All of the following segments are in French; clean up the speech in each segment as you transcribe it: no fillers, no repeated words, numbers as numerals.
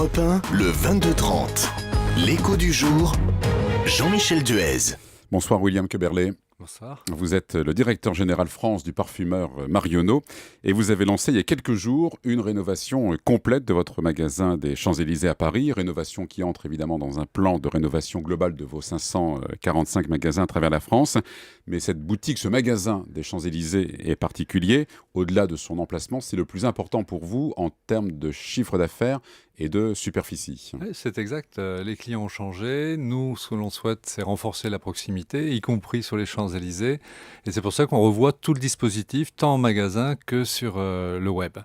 Europe 1, le 22-30. L'écho du jour, Jean-Michel Duez. Bonsoir William Queberlé. Bonsoir. Vous êtes le directeur général France du parfumeur Marionneau et vous avez lancé il y a quelques jours une rénovation complète de votre magasin des Champs-Élysées à Paris. Rénovation qui entre évidemment dans un plan de rénovation globale de vos 545 magasins à travers la France. Mais cette boutique, ce magasin des Champs-Élysées est particulier. Au-delà de son emplacement, c'est le plus important pour vous en termes de chiffre d'affaires et de superficie. Oui, c'est exact. Les clients ont changé. Nous, ce que l'on souhaite, c'est renforcer la proximité, y compris sur les Champs-Élysées. Et c'est pour ça qu'on revoit tout le dispositif, tant en magasin que sur le web.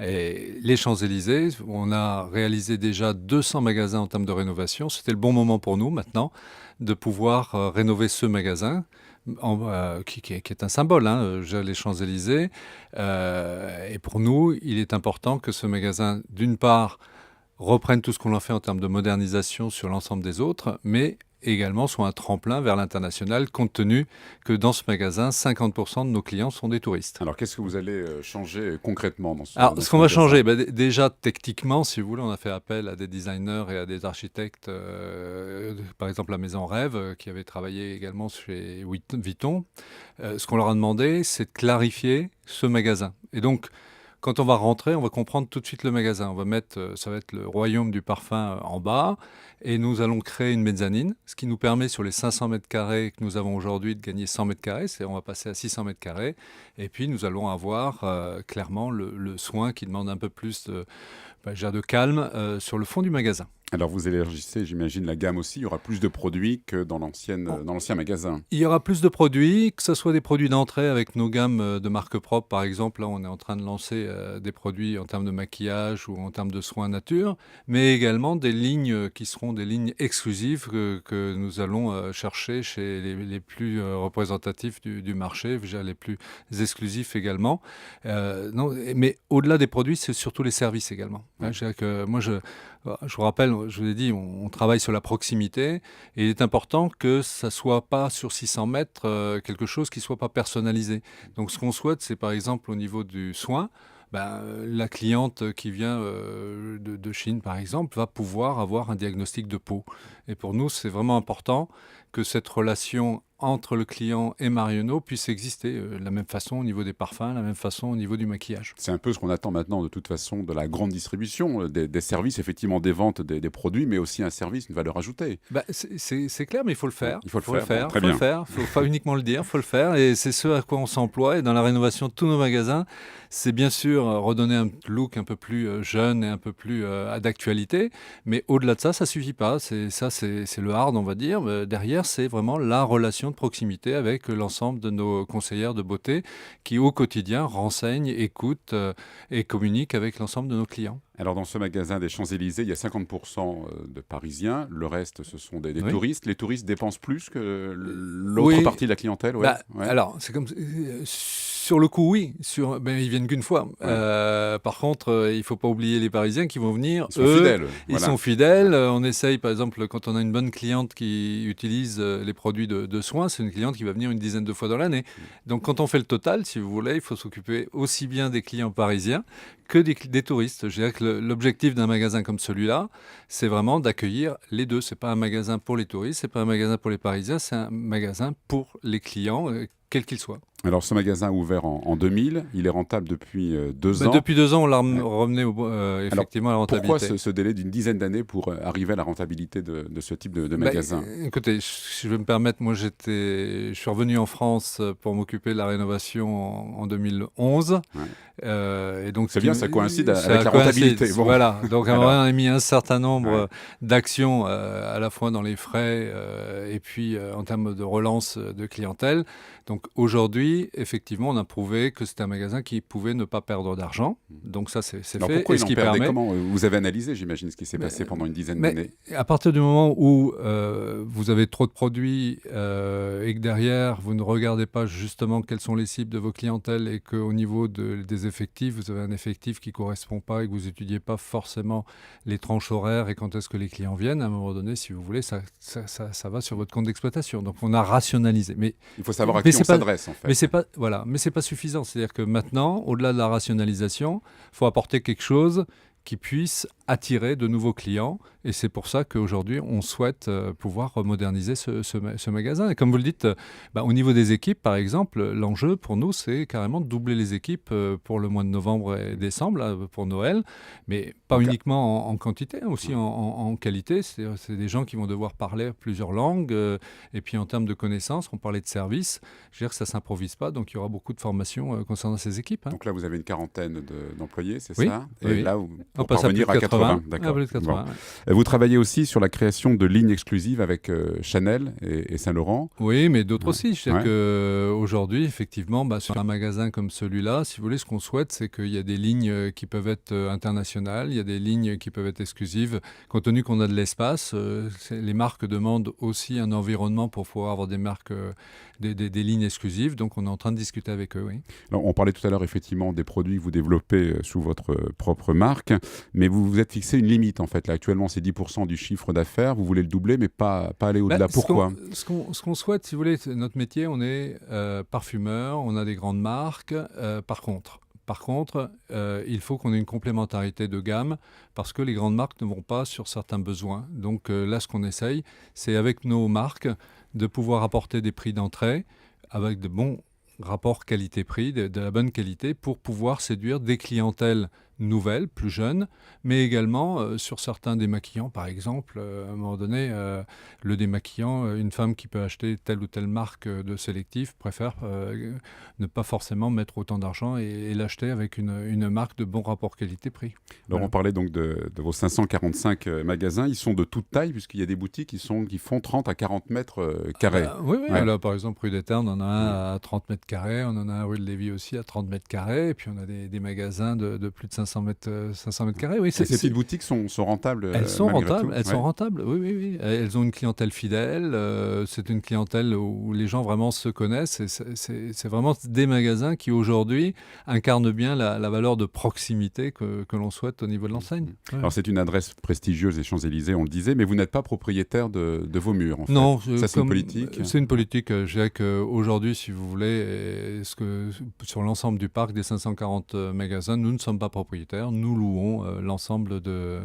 Et les Champs-Élysées, on a réalisé déjà 200 magasins en termes de rénovation. C'était le bon moment pour nous, maintenant, de pouvoir rénover ce magasin. Qui est un symbole, les Champs-Élysées. Et pour nous, il est important que ce magasin, d'une part, reprenne tout ce qu'on a fait en termes de modernisation sur l'ensemble des autres, mais également soit un tremplin vers l'international, compte tenu que dans ce magasin, 50% de nos clients sont des touristes. Alors, qu'est-ce que vous allez changer concrètement dans ce Alors, dans ce ce qu'on va magasin changer, déjà techniquement, si vous voulez, on a fait appel à des designers et à des architectes, par exemple la Maison Rêve, qui avait travaillé également chez Vuitton. Ce qu'on leur a demandé, c'est de clarifier ce magasin. Et donc, quand on va rentrer, on va comprendre tout de suite le magasin. On va mettre, ça va être le royaume du parfum en bas, et nous allons créer une mezzanine, ce qui nous permet sur les 500 mètres carrés que nous avons aujourd'hui de gagner 100 mètres carrés. On va passer à 600 mètres carrés, et puis nous allons avoir clairement le soin qui demande un peu plus de calme sur le fond du magasin. Alors, vous élargissez, j'imagine, la gamme aussi. Il y aura plus de produits que dans l'ancien magasin. Il y aura plus de produits, que ce soit des produits d'entrée avec nos gammes de marque propre, par exemple. Là, on est en train de lancer des produits en termes de maquillage ou en termes de soins nature, mais également des lignes qui seront des lignes exclusives que nous allons chercher chez les plus représentatifs du marché, les plus exclusifs également. Mais au-delà des produits, c'est surtout les services également. Ouais. Je vous rappelle, je vous ai dit, on travaille sur la proximité et il est important que ça ne soit pas sur 600 mètres quelque chose qui ne soit pas personnalisé. Donc ce qu'on souhaite, c'est par exemple au niveau du soin, la cliente qui vient de Chine, par exemple, va pouvoir avoir un diagnostic de peau. Et pour nous, c'est vraiment important que cette relation entre le client et Marionneau puisse exister de la même façon au niveau des parfums, de la même façon au niveau du maquillage. C'est un peu ce qu'on attend maintenant de toute façon de la grande distribution, des services, effectivement des ventes des produits, mais aussi un service, une valeur ajoutée. C'est clair, mais il faut le faire. Il faut le faire. Très Il faut bien. le faire. Il ne faut pas uniquement le dire, il faut le faire. Et c'est ce à quoi on s'emploie. Et dans la rénovation de tous nos magasins, c'est bien sûr redonner un look un peu plus jeune et un peu plus d'actualité. Mais au-delà de ça, ça ne suffit pas. C'est le hard, on va dire. Derrière, c'est vraiment la relation de proximité avec l'ensemble de nos conseillères de beauté qui, au quotidien, renseignent, écoutent et communiquent avec l'ensemble de nos clients. Alors, dans ce magasin des Champs-Élysées, il y a 50% de Parisiens. Le reste, ce sont des Oui. touristes. Les touristes dépensent plus que l'autre partie de la clientèle. Ouais. Alors, c'est comme... Sur le coup, oui. Ils viennent qu'une fois. Ouais. Par contre, il ne faut pas oublier les Parisiens qui vont venir. Ils sont fidèles. Ils Voilà. sont fidèles. On essaye, par exemple, quand on a une bonne cliente qui utilise les produits de soins, c'est une cliente qui va venir une dizaine de fois dans l'année. Donc, quand on fait le total, si vous voulez, il faut s'occuper aussi bien des clients parisiens que des touristes. Je dirais que l'objectif d'un magasin comme celui-là, c'est vraiment d'accueillir les deux. Ce n'est pas un magasin pour les touristes, ce n'est pas un magasin pour les Parisiens, c'est un magasin pour les clients, quels qu'ils soient. Alors, ce magasin a ouvert en 2000. Il est rentable depuis 2 ans. Depuis 2 ans, on l'a ramené effectivement à la rentabilité. Pourquoi ce délai d'une dizaine d'années pour arriver à la rentabilité de ce type de magasin? Écoutez, si je vais me permettre, moi je suis revenu en France pour m'occuper de la rénovation en 2011. Ouais. Et donc, c'est bien, ça coïncide avec la rentabilité. Bon. Voilà, donc on a mis un certain nombre d'actions à la fois dans les frais et puis en termes de relance de clientèle. Donc aujourd'hui, effectivement, on a prouvé que c'était un magasin qui pouvait ne pas perdre d'argent. Donc ça, c'est Alors fait. pourquoi Et il ce en qui perdait? permet... Comment vous avez analysé, j'imagine, ce qui s'est passé pendant une dizaine d'années? À partir du moment où vous avez trop de produits et que derrière, vous ne regardez pas justement quelles sont les cibles de vos clientèles et qu'au niveau des effectifs, vous avez un effectif qui ne correspond pas et que vous n'étudiez pas forcément les tranches horaires et quand est-ce que les clients viennent, à un moment donné, si vous voulez, ça va sur votre compte d'exploitation. Donc on a rationalisé. Mais il faut savoir à qui on s'adresse, en fait. Mais c'est pas suffisant. C'est-à-dire que maintenant, au-delà de la rationalisation, il faut apporter quelque chose qui puisse attirer de nouveaux clients. Et c'est pour ça qu'aujourd'hui, on souhaite pouvoir moderniser ce magasin. Et comme vous le dites, au niveau des équipes, par exemple, l'enjeu pour nous, c'est carrément de doubler les équipes pour le mois de novembre et décembre, là, pour Noël, mais pas uniquement en quantité, aussi en qualité. C'est des gens qui vont devoir parler plusieurs langues. Et puis en termes de connaissances, on parlait de services. Je veux dire que ça ne s'improvise pas, donc il y aura beaucoup de formations concernant ces équipes. Donc là, vous avez une quarantaine d'employés, c'est oui, ça? Et oui. Là, on passe parvenir à plus de 80. D'accord. Plus de 80, bon. Vous travaillez aussi sur la création de lignes exclusives avec Chanel et Saint-Laurent. Oui, mais d'autres aussi. Je sais qu'aujourd'hui, effectivement, sur un magasin comme celui-là, si vous voulez, ce qu'on souhaite, c'est qu'il y a des lignes qui peuvent être internationales, il y a des lignes qui peuvent être exclusives. Compte tenu qu'on a de l'espace, les marques demandent aussi un environnement pour pouvoir avoir des marques, des lignes exclusives. Donc, on est en train de discuter avec eux, oui. Alors, on parlait tout à l'heure, effectivement, des produits que vous développez sous votre propre marque, mais vous vous êtes fixé une limite, en fait. Là, actuellement, c'est 10% du chiffre d'affaires. Vous voulez le doubler, mais pas aller au-delà. Pourquoi? Ce qu'on souhaite, si vous voulez, notre métier, on est parfumeur, on a des grandes marques. Par contre, il faut qu'on ait une complémentarité de gamme parce que les grandes marques ne vont pas sur certains besoins. Donc là, ce qu'on essaye, c'est avec nos marques de pouvoir apporter des prix d'entrée avec de bons rapports qualité-prix, de la bonne qualité pour pouvoir séduire des clientèles nouvelles, plus jeunes, mais également sur certains démaquillants, par exemple, à un moment donné, le démaquillant, une femme qui peut acheter telle ou telle marque de sélectif préfère ne pas forcément mettre autant d'argent et l'acheter avec une marque de bon rapport qualité-prix. Alors voilà. On parlait donc de vos 545 magasins, ils sont de toute taille puisqu'il y a des boutiques qui font 30 à 40 mètres carrés. Oui. Là, par exemple, rue des Ternes, on en a un à 30 mètres carrés, on en a un rue de Lévis aussi à 30 mètres carrés, et puis on a des magasins de plus de 500 mètres carrés. Oui, ces petites boutiques sont rentables. Elles sont rentables, oui. Elles ont une clientèle fidèle. C'est une clientèle où les gens vraiment se connaissent. C'est vraiment des magasins qui aujourd'hui incarnent bien la valeur de proximité que l'on souhaite au niveau de l'enseigne. Ouais. Alors c'est une adresse prestigieuse des Champs-Élysées, on le disait, mais vous n'êtes pas propriétaire de vos murs. En fait. Non, ça c'est une politique. C'est une politique. Je dirais qu'aujourd'hui, si vous voulez, sur l'ensemble du parc des 540 magasins, nous ne sommes pas propriétaires. Nous louons l'ensemble de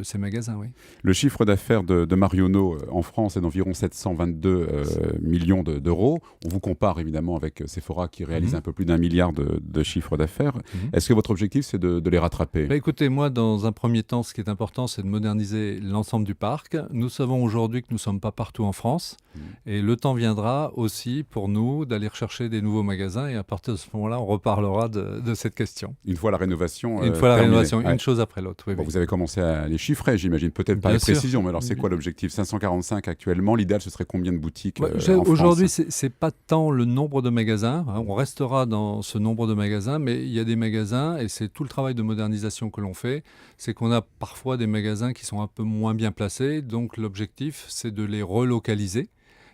ces magasins, oui. Le chiffre d'affaires de Marionneau en France est d'environ 722 millions d'euros. On vous compare évidemment avec Sephora qui réalise un peu plus d'1 milliard de chiffre d'affaires. Est-ce que votre objectif, c'est de les rattraper? Écoutez, moi, dans un premier temps, ce qui est important, c'est de moderniser l'ensemble du parc. Nous savons aujourd'hui que nous ne sommes pas partout en France. Et le temps viendra aussi pour nous d'aller rechercher des nouveaux magasins. Et à partir de ce moment-là, on reparlera de cette question. Une fois la rénovation une chose après l'autre. Oui, bon, vous avez commencé à les chiffrer, j'imagine. Peut-être pas avec précision, mais alors c'est quoi l'objectif? 545 actuellement. L'idéal, ce serait combien de boutiques en France? Aujourd'hui, c'est pas tant le nombre de magasins. On restera dans ce nombre de magasins, mais il y a des magasins, et c'est tout le travail de modernisation que l'on fait, c'est qu'on a parfois des magasins qui sont un peu moins bien placés. Donc l'objectif, c'est de les relocaliser.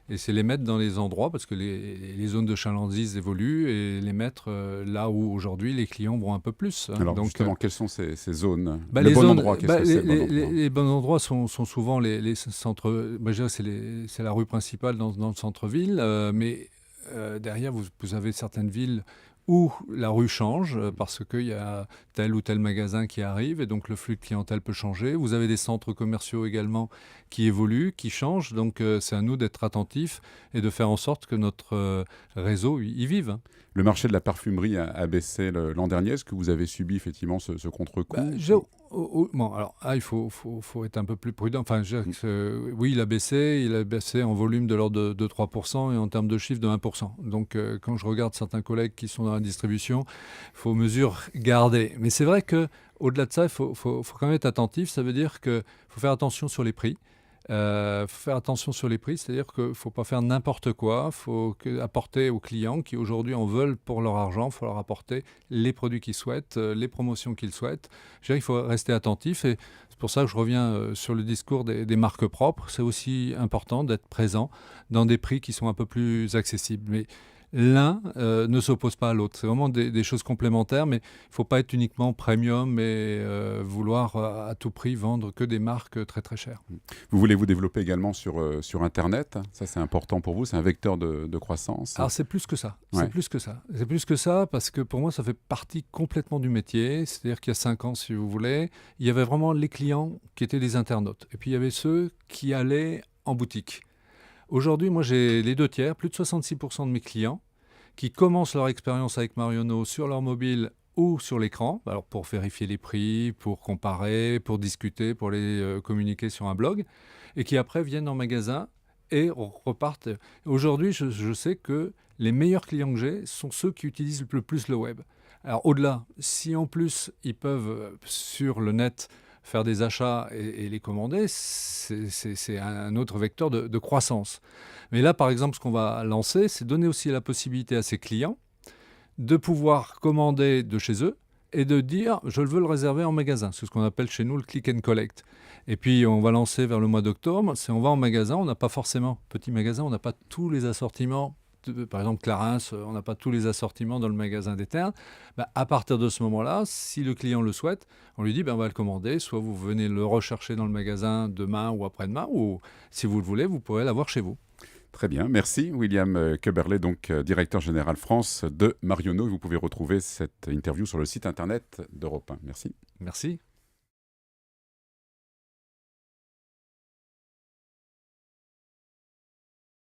Et c'est les mettre dans les endroits, parce que les zones de chalandise évoluent, et les mettre là où aujourd'hui les clients vont un peu plus. Alors donc, justement, quelles sont ces zones? Les bons endroits, les bons endroits sont souvent les centres. C'est la rue principale dans le centre-ville, mais derrière, vous avez certaines villes où la rue change parce qu'il y a tel ou tel magasin qui arrive et donc le flux de clientèle peut changer. Vous avez des centres commerciaux également qui évoluent, qui changent. Donc c'est à nous d'être attentifs et de faire en sorte que notre réseau y vive. Le marché de la parfumerie a baissé l'an dernier. Est-ce que vous avez subi effectivement ce contre-coup? Il faut être un peu plus prudent. Oui, il a baissé en volume de l'ordre de 3% et en termes de chiffre de 1%. Donc, quand je regarde certains collègues qui sont dans la distribution, il faut mesure garder. Mais c'est vrai qu'au-delà de ça, il faut quand même être attentif. Ça veut dire qu'il faut faire attention sur les prix. C'est-à-dire qu'il ne faut pas faire n'importe quoi, il faut apporter aux clients qui aujourd'hui en veulent pour leur argent, il faut leur apporter les produits qu'ils souhaitent, les promotions qu'ils souhaitent. Je dirais qu'il faut rester attentif et c'est pour ça que je reviens sur le discours des marques propres. C'est aussi important d'être présent dans des prix qui sont un peu plus accessibles. Mais l'un ne s'oppose pas à l'autre. C'est vraiment des choses complémentaires, mais il ne faut pas être uniquement premium et vouloir à tout prix vendre que des marques très très chères. Vous voulez vous développer également sur Internet. Ça, c'est important pour vous. C'est un vecteur de croissance. Alors c'est plus que ça. Ouais. C'est plus que ça. C'est plus que ça parce que pour moi, ça fait partie complètement du métier. C'est-à-dire qu'il y a 5 ans, si vous voulez, il y avait vraiment les clients qui étaient des internautes. Et puis il y avait ceux qui allaient en boutique. Aujourd'hui, moi, j'ai les 2/3, plus de 66% de mes clients qui commencent leur expérience avec Marionnaud sur leur mobile ou sur l'écran, alors pour vérifier les prix, pour comparer, pour discuter, pour les communiquer sur un blog, et qui après viennent en magasin et repartent. Aujourd'hui, je sais que les meilleurs clients que j'ai sont ceux qui utilisent le plus le web. Alors au-delà, si en plus ils peuvent sur le net faire des achats et les commander, c'est un autre vecteur de croissance. Mais là, par exemple, ce qu'on va lancer, c'est donner aussi la possibilité à ces clients de pouvoir commander de chez eux et de dire « je veux le réserver en magasin ». C'est ce qu'on appelle chez nous le click and collect. Et puis, on va lancer vers le mois d'octobre. On va en magasin, on n'a pas forcément, petit magasin, on n'a pas tous les assortiments. Par exemple, Clarins, on n'a pas tous les assortiments dans le magasin des Ternes. À partir de ce moment-là, si le client le souhaite, on lui dit on va le commander. Soit vous venez le rechercher dans le magasin demain ou après-demain, ou si vous le voulez, vous pourrez l'avoir chez vous. Très bien, merci William Köberlé, donc directeur général France de Marionnaud. Vous pouvez retrouver cette interview sur le site internet d'Europe 1. Merci. Merci.